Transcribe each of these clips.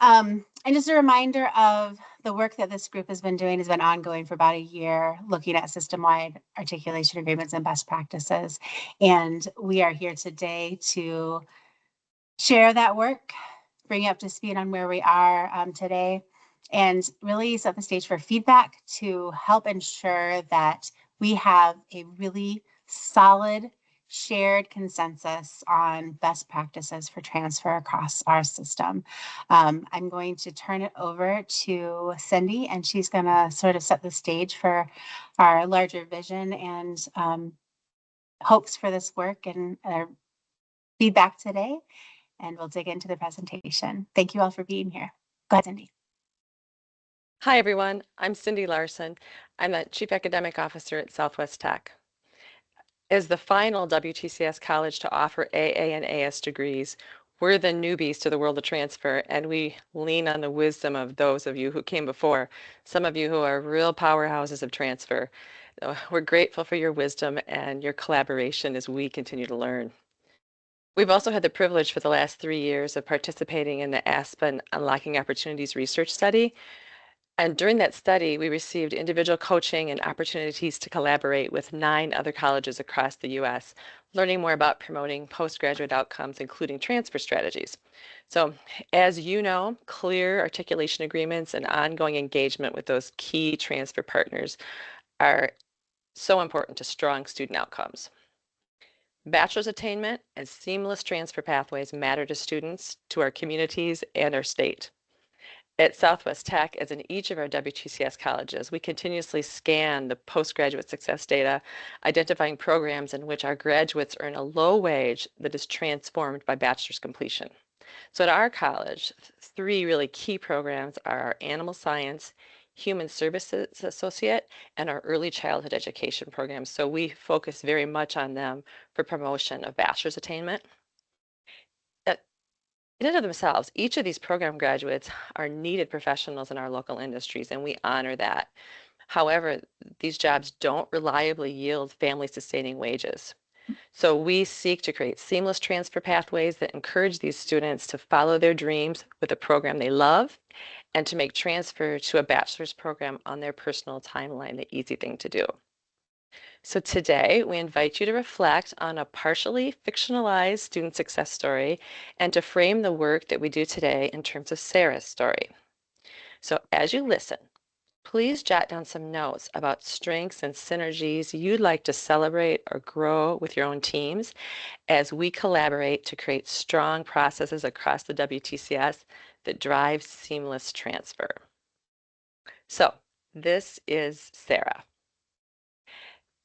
And just a reminder of the work that this group has been doing has been ongoing for about a year, looking at system-wide articulation agreements and best practices. And we are here today to share that work, bring you up to speed on where we are today, and really set the stage for feedback to help ensure that we have a really solid shared consensus on best practices for transfer across our system. I'm going to turn it over to Cindy, and she's going to sort of set the stage for our larger vision and hopes for this work and feedback today. And we'll dig into the presentation. Thank you all for being here. Go ahead, Cindy. Hi, everyone. I'm Cindy Larson. I'm the Chief Academic Officer at Southwest Tech. As the final WTCS college to offer AA and AS degrees, we're the newbies to the world of transfer, and we lean on the wisdom of those of you who came before, some of you who are real powerhouses of transfer. We're grateful for your wisdom and your collaboration as we continue to learn. We've also had the privilege for the last 3 years of participating in the Aspen Unlocking Opportunities research study. And during that study, we received individual coaching and opportunities to collaborate with 9 other colleges across the U.S., learning more about promoting postgraduate outcomes, including transfer strategies. So, as you know, clear articulation agreements and ongoing engagement with those key transfer partners are so important to strong student outcomes. Bachelor's attainment and seamless transfer pathways matter to students, to our communities, and our state. At Southwest Tech, as in each of our WTCS colleges, we continuously scan the postgraduate success data, identifying programs in which our graduates earn a low wage that is transformed by bachelor's completion. So at our college, 3 really key programs are our Animal Science, Human Services Associate, and our Early Childhood Education programs. So we focus very much on them for promotion of bachelor's attainment. In and of themselves, each of these program graduates are needed professionals in our local industries, and we honor that. However, these jobs don't reliably yield family-sustaining wages. So we seek to create seamless transfer pathways that encourage these students to follow their dreams with a program they love and to make transfer to a bachelor's program on their personal timeline the easy thing to do. So today, we invite you to reflect on a partially fictionalized student success story and to frame the work that we do today in terms of Sarah's story. So as you listen, please jot down some notes about strengths and synergies you'd like to celebrate or grow with your own teams as we collaborate to create strong processes across the WTCS that drive seamless transfer. So this is Sarah.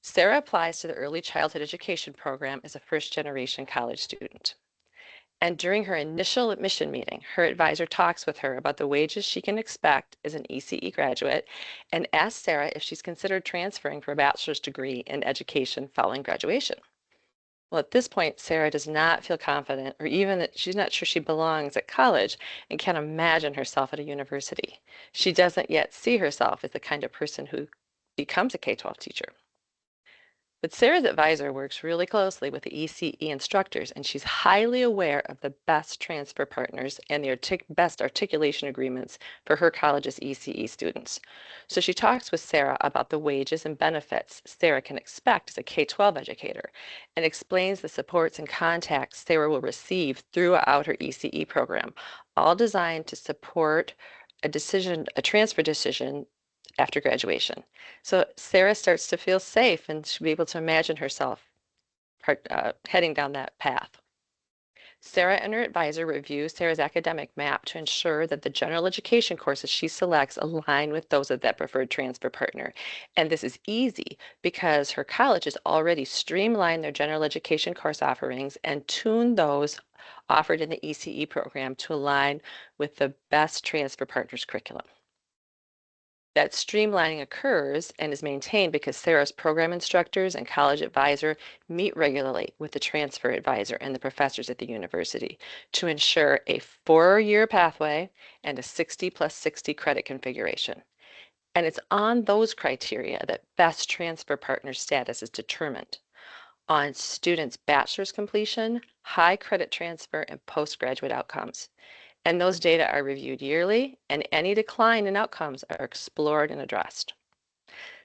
Sarah applies to the Early Childhood Education program as a first-generation college student. And during her initial admission meeting, her advisor talks with her about the wages she can expect as an ECE graduate and asks Sarah if she's considered transferring for a bachelor's degree in education following graduation. Well, at this point, Sarah does not feel confident or even that she's not sure she belongs at college and can't imagine herself at a university. She doesn't yet see herself as the kind of person who becomes a K-12 teacher. But Sarah's advisor works really closely with the ECE instructors, and she's highly aware of the best transfer partners and the best articulation agreements for her college's ECE students. So she talks with Sarah about the wages and benefits Sarah can expect as a K-12 educator and explains the supports and contacts Sarah will receive throughout her ECE program, all designed to support a transfer decision after graduation. So Sarah starts to feel safe and she'll be able to imagine herself heading down that path. Sarah and her advisor review Sarah's academic map to ensure that the general education courses she selects align with those of that preferred transfer partner. And this is easy because her college has already streamlined their general education course offerings and tuned those offered in the ECE program to align with the best transfer partner's curriculum. That streamlining occurs and is maintained because Sarah's program instructors and college advisor meet regularly with the transfer advisor and the professors at the university to ensure a 4-year pathway and a 60 plus 60 credit configuration. And it's on those criteria that best transfer partner status is determined on students' bachelor's completion, high credit transfer, and postgraduate outcomes. And those data are reviewed yearly, and any decline in outcomes are explored and addressed.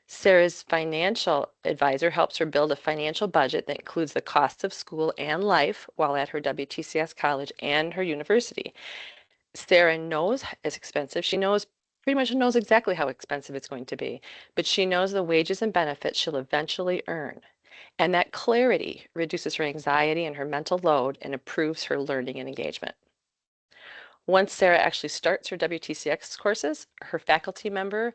Sarah's financial advisor helps her build a financial budget that includes the costs of school and life while at her WTCS college and her university. Sarah knows it's expensive. She pretty much knows exactly how expensive it's going to be, but she knows the wages and benefits she'll eventually earn. And that clarity reduces her anxiety and her mental load and improves her learning and engagement. Once Sarah actually starts her WTCX courses, her faculty member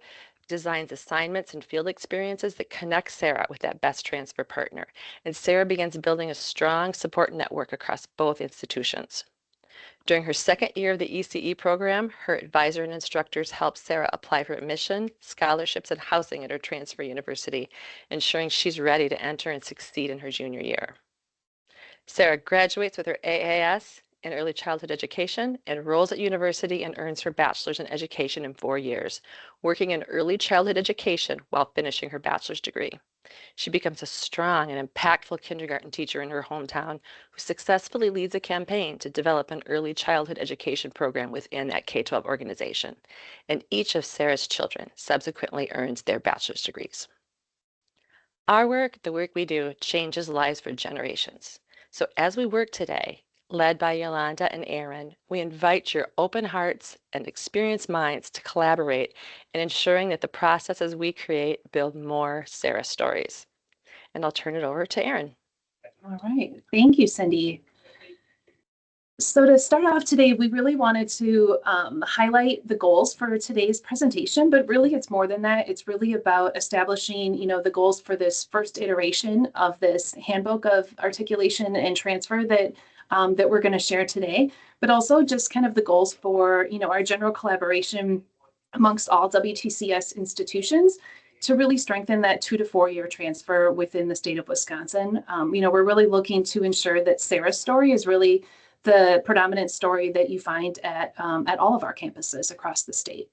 designs assignments and field experiences that connect Sarah with that best transfer partner. And Sarah begins building a strong support network across both institutions. During her second year of the ECE program, her advisor and instructors help Sarah apply for admission, scholarships, and housing at her transfer university, ensuring she's ready to enter and succeed in her junior year. Sarah graduates with her AAS in early childhood education, enrolls at university, and earns her bachelor's in education in 4 years, working in early childhood education while finishing her bachelor's degree. She becomes a strong and impactful kindergarten teacher in her hometown who successfully leads a campaign to develop an early childhood education program within that K-12 organization. And each of Sarah's children subsequently earns their bachelor's degrees. Our work, the work we do, changes lives for generations. So as we work today, led by Yolanda and Aaron, we invite your open hearts and experienced minds to collaborate in ensuring that the processes we create build more Sarah stories. And I'll turn it over to Aaron. All right. Thank you, Cindy. So to start off today, we really wanted to highlight the goals for today's presentation, but really it's more than that. It's really about establishing, the goals for this first iteration of this handbook of articulation and transfer that we're going to share today, but also just kind of the goals for, our general collaboration amongst all WTCS institutions to really strengthen that 2 to 4 year transfer within the state of Wisconsin. We're really looking to ensure that Sarah's story is really the predominant story that you find at all of our campuses across the state.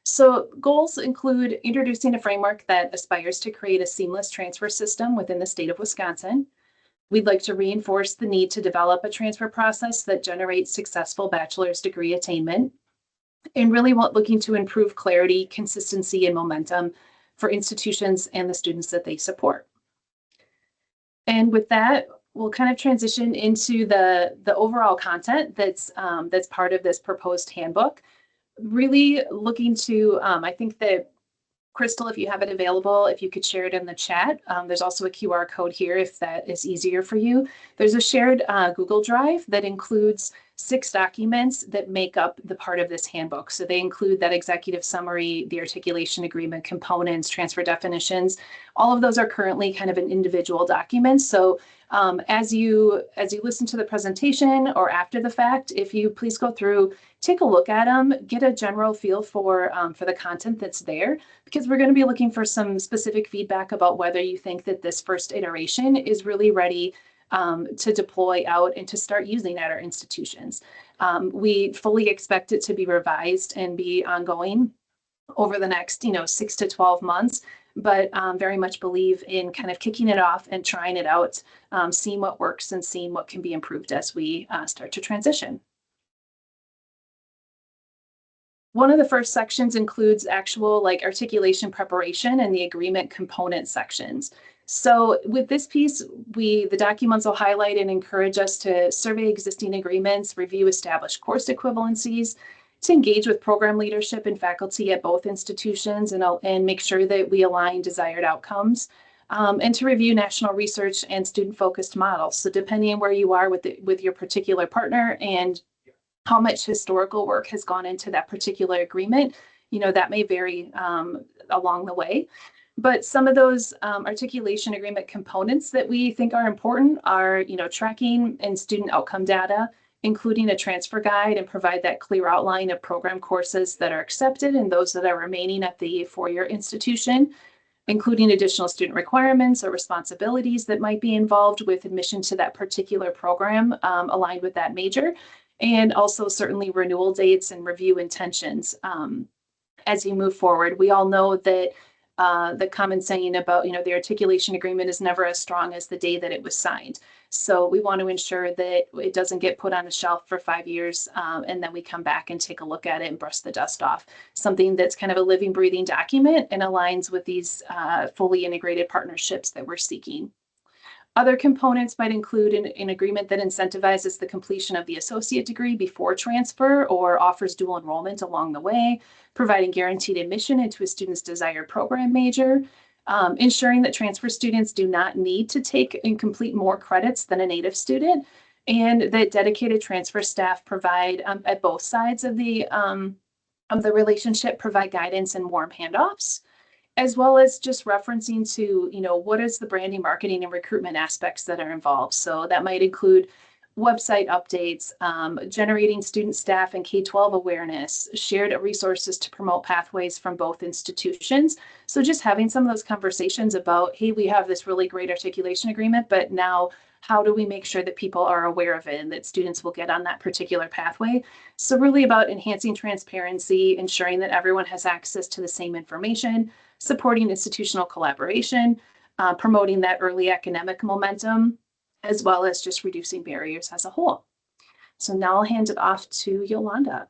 So goals include introducing a framework that aspires to create a seamless transfer system within the state of Wisconsin. We'd like to reinforce the need to develop a transfer process that generates successful bachelor's degree attainment, and really looking to improve clarity, consistency, and momentum for institutions and the students that they support. And with that, we'll kind of transition into the overall content that's part of this proposed handbook. Really looking to, I think that Crystal, if you have it available, if you could share it in the chat. There's also a QR code here if that is easier for you. There's a shared Google Drive that includes 6 documents that make up the part of this handbook. So they include that executive summary, the articulation agreement components, transfer definitions. All of those are currently kind of an individual document. So as you listen to the presentation or after the fact, if you please go through, take a look at them, get a general feel for the content that's there, because we're going to be looking for some specific feedback about whether you think that this first iteration is really ready to deploy out and to start using at our institutions. We fully expect it to be revised and be ongoing over the next 6 to 12 months, but very much believe in kind of kicking it off and trying it out, seeing what works and seeing what can be improved as we start to transition. One of the first sections includes actual articulation preparation and the agreement component sections. So with this piece, the documents will highlight and encourage us to survey existing agreements, review established course equivalencies, to engage with program leadership and faculty at both institutions and make sure that we align desired outcomes, and to review national research and student-focused models. So depending on where you are with your particular partner and how much historical work has gone into that particular agreement, that may vary along the way. But some of those articulation agreement components that we think are important are, tracking and student outcome data, including a transfer guide, and provide that clear outline of program courses that are accepted and those that are remaining at the 4-year institution, including additional student requirements or responsibilities that might be involved with admission to that particular program aligned with that major, and also certainly renewal dates and review intentions as you move forward. We all know that the common saying about, the articulation agreement is never as strong as the day that it was signed. So we want to ensure that it doesn't get put on a shelf for 5 years and then we come back and take a look at it and brush the dust off. Something that's kind of a living, breathing document and aligns with these fully integrated partnerships that we're seeking. Other components might include an agreement that incentivizes the completion of the associate degree before transfer or offers dual enrollment along the way, providing guaranteed admission into a student's desired program major, ensuring that transfer students do not need to take and complete more credits than a native student, and that dedicated transfer staff provide at both sides of the relationship, provide guidance and warm handoffs, as well as just referencing to, what is the branding, marketing, and recruitment aspects that are involved. So that might include website updates, generating student, staff, and K-12 awareness, shared resources to promote pathways from both institutions. So just having some of those conversations about, hey, we have this really great articulation agreement, but now how do we make sure that people are aware of it and that students will get on that particular pathway? So really about enhancing transparency, ensuring that everyone has access to the same information, supporting institutional collaboration, promoting that early academic momentum, as well as just reducing barriers as a whole. So now I'll hand it off to Yolanda.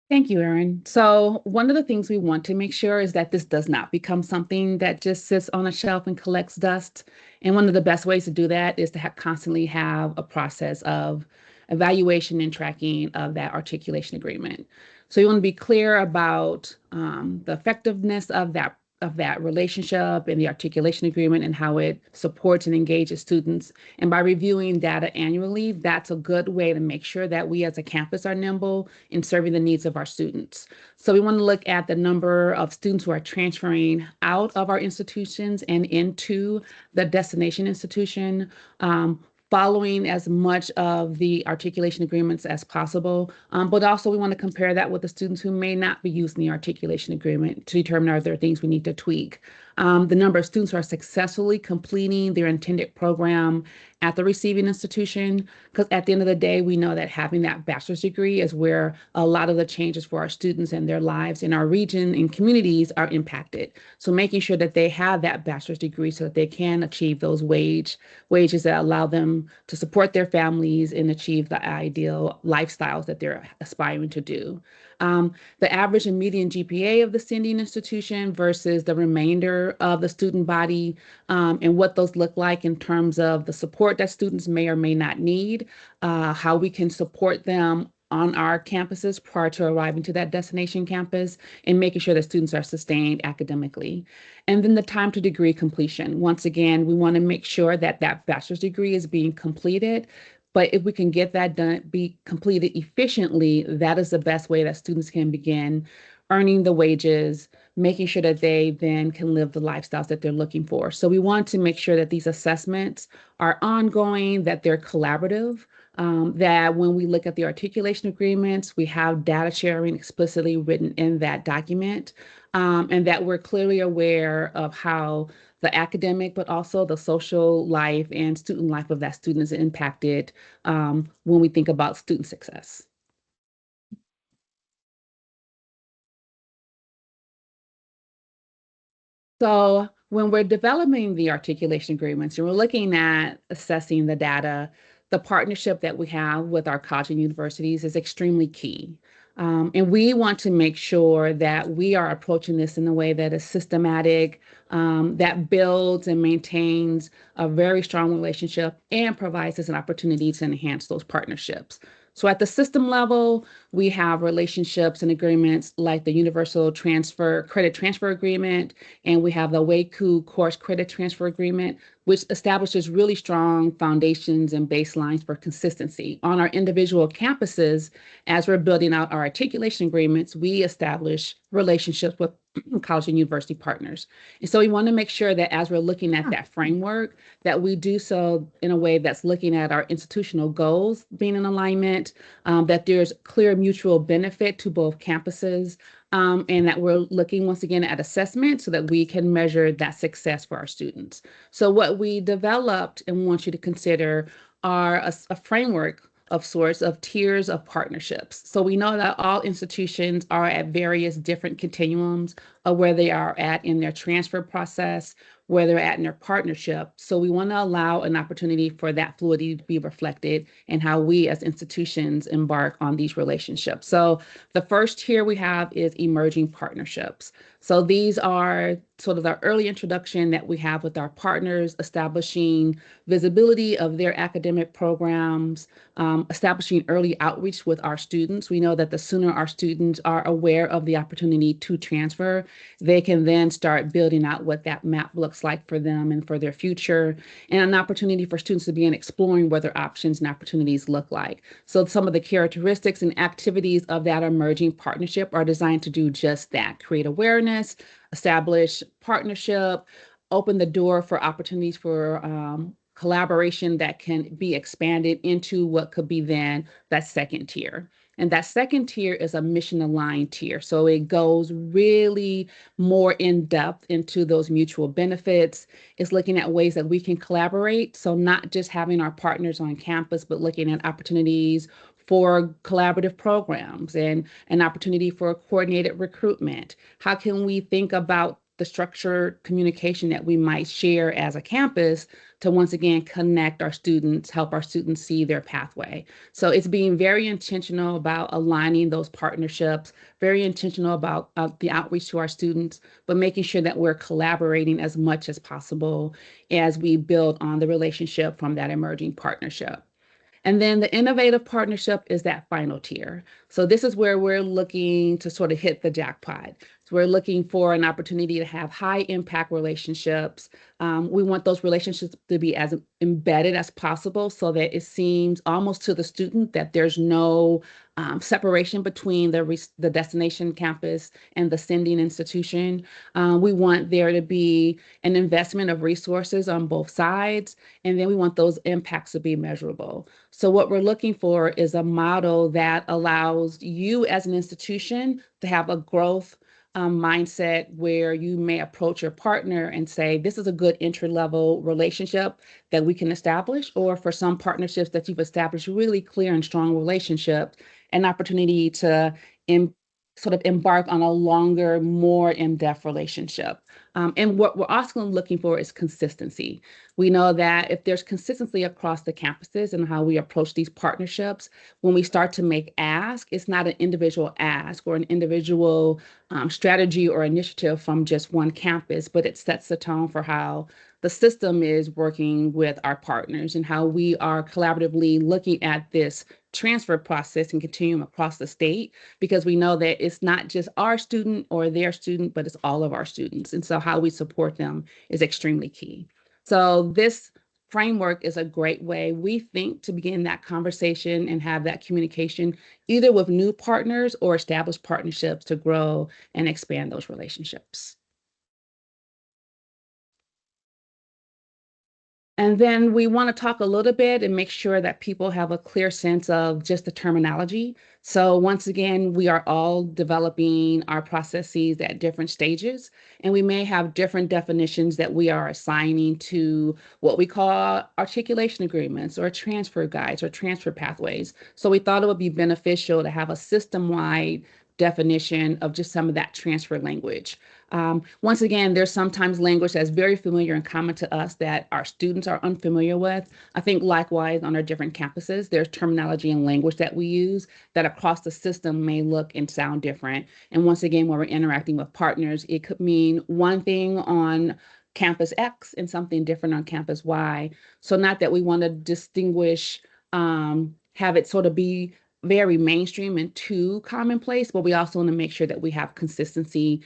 Thank you, Erin. So one of the things we want to make sure is that this does not become something that just sits on a shelf and collects dust. And one of the best ways to do that is to constantly have a process of evaluation and tracking of that articulation agreement. So you want to be clear about the effectiveness of that relationship and the articulation agreement and how it supports and engages students. And by reviewing data annually, that's a good way to make sure that we as a campus are nimble in serving the needs of our students. So we want to look at the number of students who are transferring out of our institutions and into the destination institution, following as much of the articulation agreements as possible. But also we want to compare that with the students who may not be using the articulation agreement to determine are there things we need to tweak. The number of students who are successfully completing their intended program at the receiving institution, because at the end of the day, we know that having that bachelor's degree is where a lot of the changes for our students and their lives in our region and communities are impacted. So making sure that they have that bachelor's degree so that they can achieve those wages that allow them to support their families and achieve the ideal lifestyles that they're aspiring to do. The average and median GPA of the sending institution versus the remainder of the student body, and what those look like in terms of the support that students may or may not need, how we can support them on our campuses prior to arriving to that destination campus, and making sure that students are sustained academically. And then the time to degree completion. Once again, we want to make sure that that bachelor's degree is being completed. But if we can get that done, be completed efficiently, that is the best way that students can begin earning the wages, making sure that they then can live the lifestyles that they're looking for. So we want to make sure that these assessments are ongoing, that they're collaborative, that when we look at the articulation agreements, we have data sharing explicitly written in that document, and that we're clearly aware of how the academic, but also the social life and student life of that student is impacted when we think about student success. So when we're developing the articulation agreements and we're looking at assessing the data, the partnership that we have with our colleges and universities is extremely key. And we want to make sure that we are approaching this in a way that is systematic, that builds and maintains a very strong relationship and provides us an opportunity to enhance those partnerships. So at the system level, we have relationships and agreements like the Universal Credit Transfer Agreement, and we have the WACU Course Credit Transfer Agreement, which establishes really strong foundations and baselines for consistency. On our individual campuses, as we're building out our articulation agreements, we establish relationships with college and university partners. And so we want to make sure that as we're looking at that framework, that we do so in a way that's looking at our institutional goals being in alignment, that there's clear mutual benefit to both campuses, and that we're looking once again at assessment so that we can measure that success for our students. So what we developed and want you to consider are a framework of sorts of tiers of partnerships. So we know that all institutions are at various different continuums of where they are at in their transfer process, where they're at in their partnership. So we want to allow an opportunity for that fluidity to be reflected in how we as institutions embark on these relationships. So the first tier we have is emerging partnerships. So these are sort of the early introduction that we have with our partners, establishing visibility of their academic programs, establishing early outreach with our students. We know that the sooner our students are aware of the opportunity to transfer, they can then start building out what that map looks like for them and for their future, and an opportunity for students to begin exploring what their options and opportunities look like. So some of the characteristics and activities of that emerging partnership are designed to do just that: create awareness, establish partnership, open the door for opportunities for collaboration that can be expanded into what could be then that second tier. And that second tier is a mission aligned tier. So it goes really more in depth into those mutual benefits. It's looking at ways that we can collaborate. So not just having our partners on campus, but looking at opportunities for collaborative programs and an opportunity for coordinated recruitment. How can we think about the structured communication that we might share as a campus to once again connect our students, help our students see their pathway? So it's being very intentional about aligning those partnerships, very intentional about the outreach to our students, but making sure that we're collaborating as much as possible as we build on the relationship from that emerging partnership. And then the innovative partnership is that final tier. So this is where we're looking to sort of hit the jackpot. So we're looking for an opportunity to have high impact relationships. We want those relationships to be as embedded as possible so that it seems almost to the student that there's no separation between the destination campus and the sending institution. We want there to be an investment of resources on both sides, and then we want those impacts to be measurable. So what we're looking for is a model that allows you as an institution to have a growth mindset where you may approach your partner and say, this is a good entry-level relationship that we can establish, or for some partnerships that you've established really clear and strong relationships, an opportunity to sort of embark on a longer, more in-depth relationship. And what we're also looking for is consistency. We know that if there's consistency across the campuses and how we approach these partnerships, when we start to make ask, it's not an individual ask or an individual strategy or initiative from just one campus, but it sets the tone for how the system is working with our partners and how we are collaboratively looking at this transfer process and continuum across the state, because we know that it's not just our student or their student, but it's all of our students. And so how we support them is extremely key. So this framework is a great way, we think, to begin that conversation and have that communication either with new partners or established partnerships to grow and expand those relationships. And then we want to talk a little bit and make sure that people have a clear sense of just the terminology. So once again, we are all developing our processes at different stages, and we may have different definitions that we are assigning to what we call articulation agreements or transfer guides or transfer pathways. So we thought it would be beneficial to have a system-wide definition of just some of that transfer language. Once again, there's sometimes language that's very familiar and common to us that our students are unfamiliar with. I think likewise on our different campuses, there's terminology and language that we use that across the system may look and sound different. And once again, when we're interacting with partners, it could mean one thing on campus X and something different on campus Y. So not that we want to distinguish, have it sort of be very mainstream and too commonplace, but we also want to make sure that we have consistency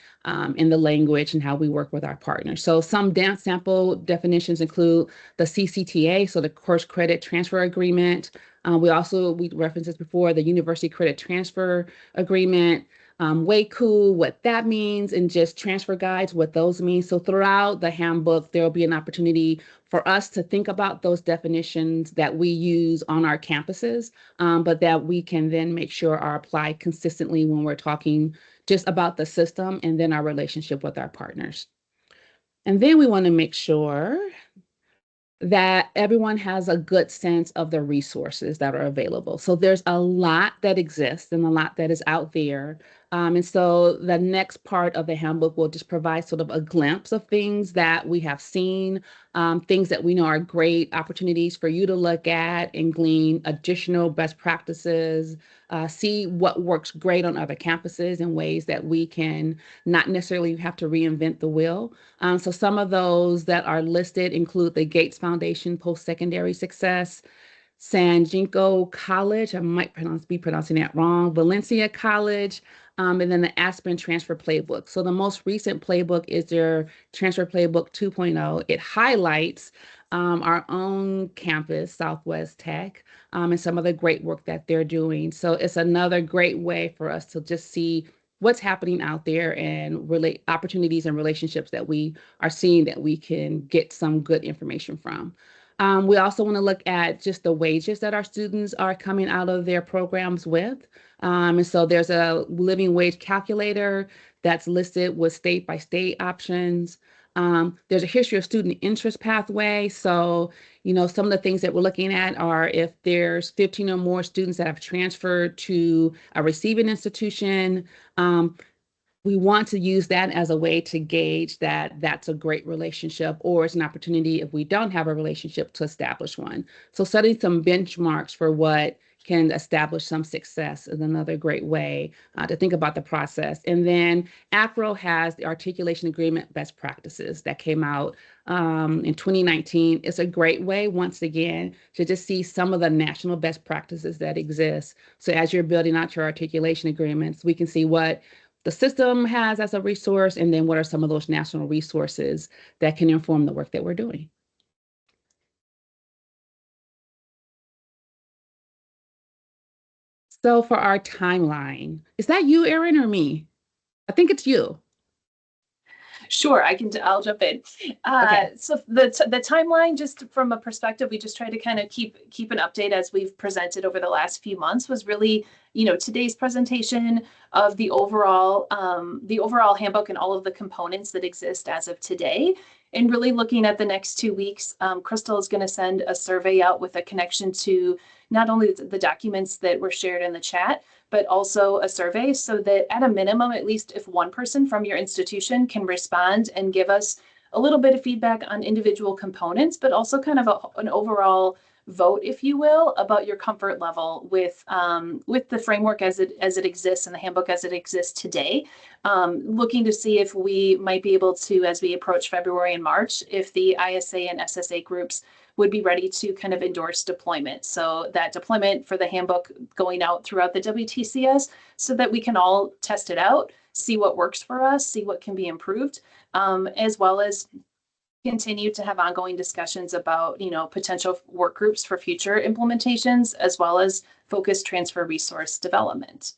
in the language and how we work with our partners. So some dance sample definitions include the CCTA, so the Course Credit Transfer Agreement. We referenced this before, the University Credit Transfer Agreement. Way cool, what that means, and just transfer guides, what those mean. So throughout the handbook, there will be an opportunity for us to think about those definitions that we use on our campuses, but that we can then make sure are applied consistently when we're talking just about the system and then our relationship with our partners. And then we want to make sure that everyone has a good sense of the resources that are available. So there's a lot that exists and a lot that is out there And so the next part of the handbook will just provide sort of a glimpse of things that we have seen, things that we know are great opportunities for you to look at and glean additional best practices, see what works great on other campuses in ways that we can not necessarily have to reinvent the wheel. So some of those that are listed include the Gates Foundation Post-Secondary Success, San Jinko College, I might be pronouncing that wrong, Valencia College, and then the Aspen Transfer Playbook. So the most recent playbook is their Transfer Playbook 2.0. It highlights our own campus, Southwest Tech, and some of the great work that they're doing. So it's another great way for us to just see what's happening out there and relate opportunities and relationships that we are seeing that we can get some good information from. We also want to look at just the wages that our students are coming out of their programs with. And so there's a living wage calculator that's listed with state by state options. There's a history of student interest pathway. So, some of the things that we're looking at are if there's 15 or more students that have transferred to a receiving institution, we want to use that as a way to gauge that that's a great relationship, or it's an opportunity if we don't have a relationship to establish one. So setting some benchmarks for what can establish some success is another great way to think about the process. And then ACRO has the articulation agreement best practices that came out in 2019. It's a great way, once again, to just see some of the national best practices that exist. So as you're building out your articulation agreements, we can see what the system has as a resource, and then what are some of those national resources that can inform the work that we're doing. So for our timeline, is that you, Erin, or me? I think it's you. Sure, I'll jump in. Okay. So the timeline, just from a perspective, we just try to kind of keep an update as we've presented over the last few months, was really, today's presentation of the overall handbook and all of the components that exist as of today. And really looking at the next 2 weeks, Crystal is going to send a survey out with a connection to not only the documents that were shared in the chat, but also a survey, so that at a minimum, at least if one person from your institution can respond and give us a little bit of feedback on individual components, but also kind of an overall vote, if you will, about your comfort level with the framework as it exists and the handbook as it exists today. Looking to see if we might be able to, as we approach February and March, if the ISA and SSA groups would be ready to kind of endorse deployment. So that deployment for the handbook going out throughout the WTCS, so that we can all test it out, see what works for us, see what can be improved, as well as continue to have ongoing discussions about, potential work groups for future implementations, as well as focused transfer resource development.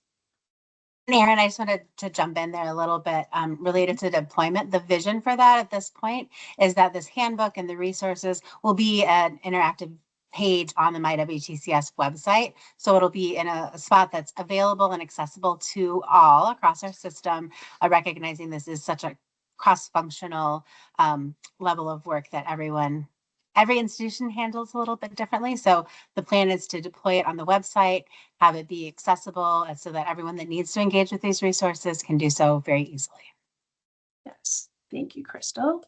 And Erin, I just wanted to jump in there a little bit related to deployment. The vision for that at this point is that this handbook and the resources will be an interactive page on the MyWTCS website. So it'll be in a spot that's available and accessible to all across our system, recognizing this is such a cross-functional level of work that every institution handles a little bit differently. So the plan is to deploy it on the website, have it be accessible, and so that everyone that needs to engage with these resources can do so very easily. Yes, thank you, Crystal.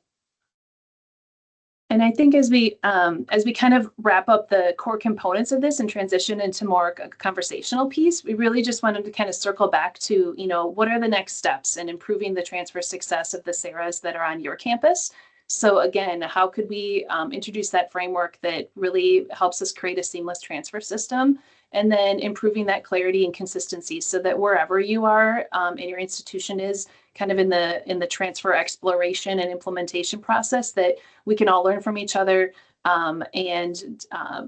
And I think as we kind of wrap up the core components of this and transition into more conversational piece, we really just wanted to kind of circle back to, what are the next steps in improving the transfer success of the SARAs that are on your campus? So again, how could we introduce that framework that really helps us create a seamless transfer system, and then improving that clarity and consistency so that wherever you are and your institution is kind of in the transfer exploration and implementation process, that we can all learn from each other and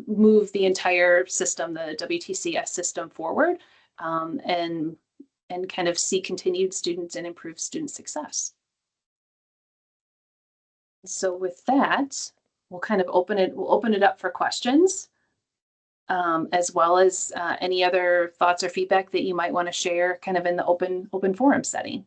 move the entire system, the WTCS system, forward and kind of see continued students and improved student success. So with that, we'll kind of open it up for questions, as well as any other thoughts or feedback that you might want to share kind of in the open forum setting.